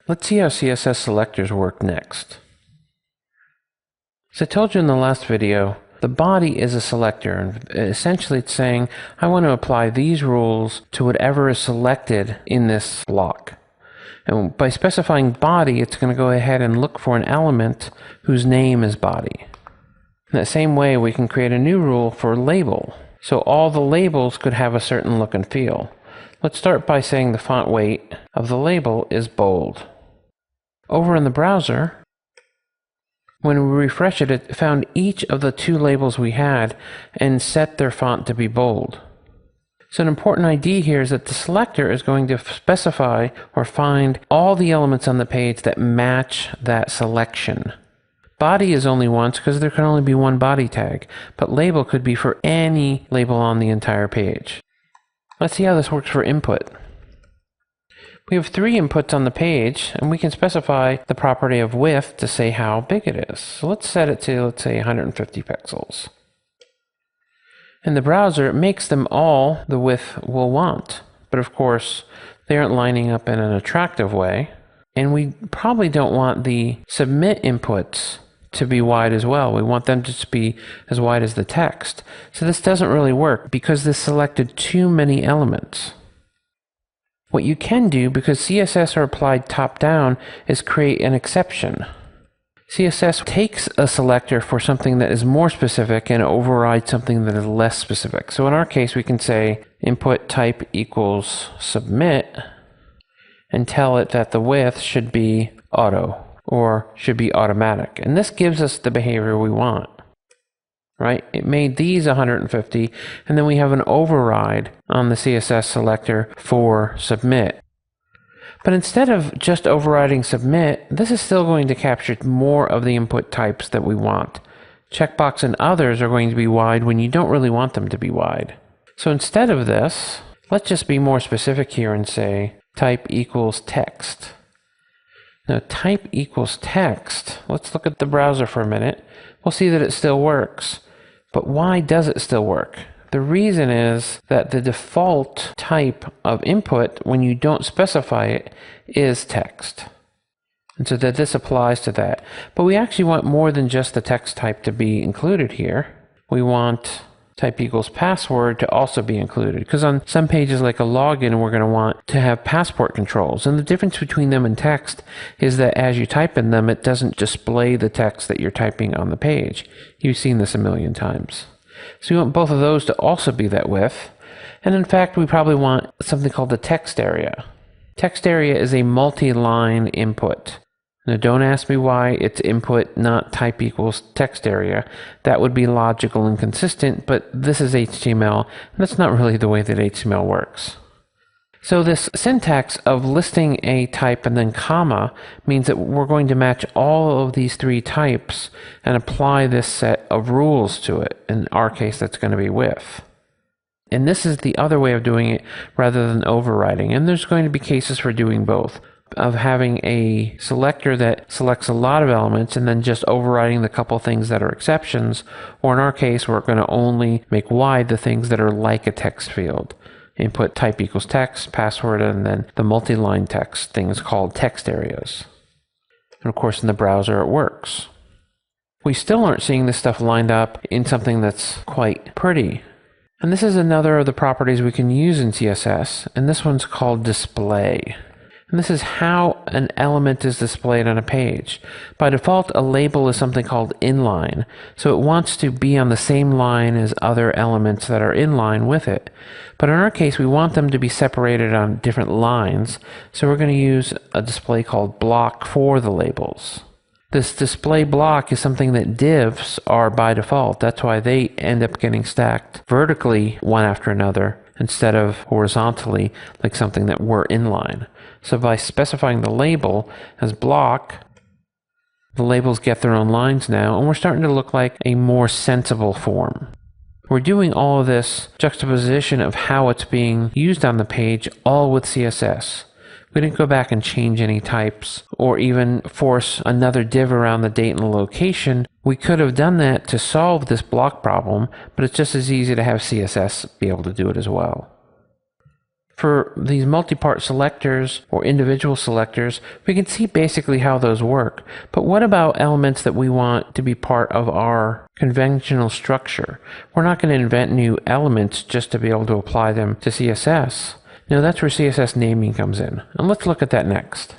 Let's see how CSS selectors work next. As I told you in the last video, the body is a selector, and essentially it's saying I want to apply these rules to whatever is selected in this block. And by specifying body, it's going to go ahead and look for an element whose name is body. In that same way, we can create a new rule for label. So all the labels could have a certain look and feel. Let's start by saying the font weight of the label is bold. Over in the browser, when we refresh it, it found each of the two labels we had and set their font to be bold. So an important idea here is that the selector is going to specify or find all the elements on the page that match that selection. Body is only once because there can only be one body tag, but label could be for any label on the entire page. Let's see how this works for input. We have 3 inputs on the page, and we can specify the property of width to say how big it is. So let's set it to, let's say, 150 pixels. In the browser, it makes them all the width we'll want. But of course, they aren't lining up in an attractive way. And we probably don't want the submit inputs to be wide as well. We want them to just be as wide as the text. So this doesn't really work because this selected too many elements. What you can do, because CSS are applied top-down, is create an exception. CSS takes a selector for something that is more specific and overrides something that is less specific. So in our case, we can say input type equals submit and tell it that the width should be auto or should be automatic. And this gives us the behavior we want. Right? It made these 150, and then we have an override on the CSS selector for submit. But instead of just overriding submit, this is still going to capture more of the input types that we want. Checkbox and others are going to be wide when you don't really want them to be wide. So instead of this, let's just be more specific here and say type equals text. Now type equals text, let's look at the browser for a minute. We'll see that it still works. But why does it still work? The reason is that the default type of input, when you don't specify it, is text. And so that this applies to that. But we actually want more than just the text type to be included here. We want type equals password to also be included. Because on some pages like a login, we're going to want to have passport controls. And the difference between them and text is that as you type in them, it doesn't display the text that you're typing on the page. You've seen this a million times. So we want both of those to also be that width. And in fact, we probably want something called the text area. Text area is a multi-line input. Now don't ask me why it's input, not type equals text area. That would be logical and consistent, but this is HTML, and that's not really the way that HTML works. So this syntax of listing a type and then comma means that we're going to match all of these 3 types and apply this set of rules to it. In our case, that's going to be width. And this is the other way of doing it rather than overriding. And there's going to be cases for doing both, of having a selector that selects a lot of elements and then just overriding the couple things that are exceptions, or in our case, we're going to only make wide the things that are like a text field. Input type equals text, password, and then the multi-line text things called text areas. And of course, in the browser, it works. We still aren't seeing this stuff lined up in something that's quite pretty. And this is another of the properties we can use in CSS, and this one's called display. And this is how an element is displayed on a page. By default, a label is something called inline. So it wants to be on the same line as other elements that are in line with it. But in our case, we want them to be separated on different lines. So we're going to use a display called block for the labels. This display block is something that divs are by default. That's why they end up getting stacked vertically one after another instead of horizontally like something that were inline. So by specifying the label as block, the labels get their own lines now, and we're starting to look like a more sensible form. We're doing all of this juxtaposition of how it's being used on the page, all with CSS. We didn't go back and change any types or even force another div around the date and the location. We could have done that to solve this block problem, but it's just as easy to have CSS be able to do it as well. For these multi-part selectors or individual selectors, we can see basically how those work. But what about elements that we want to be part of our conventional structure? We're not going to invent new elements just to be able to apply them to CSS. Now that's where CSS naming comes in. And let's look at that next.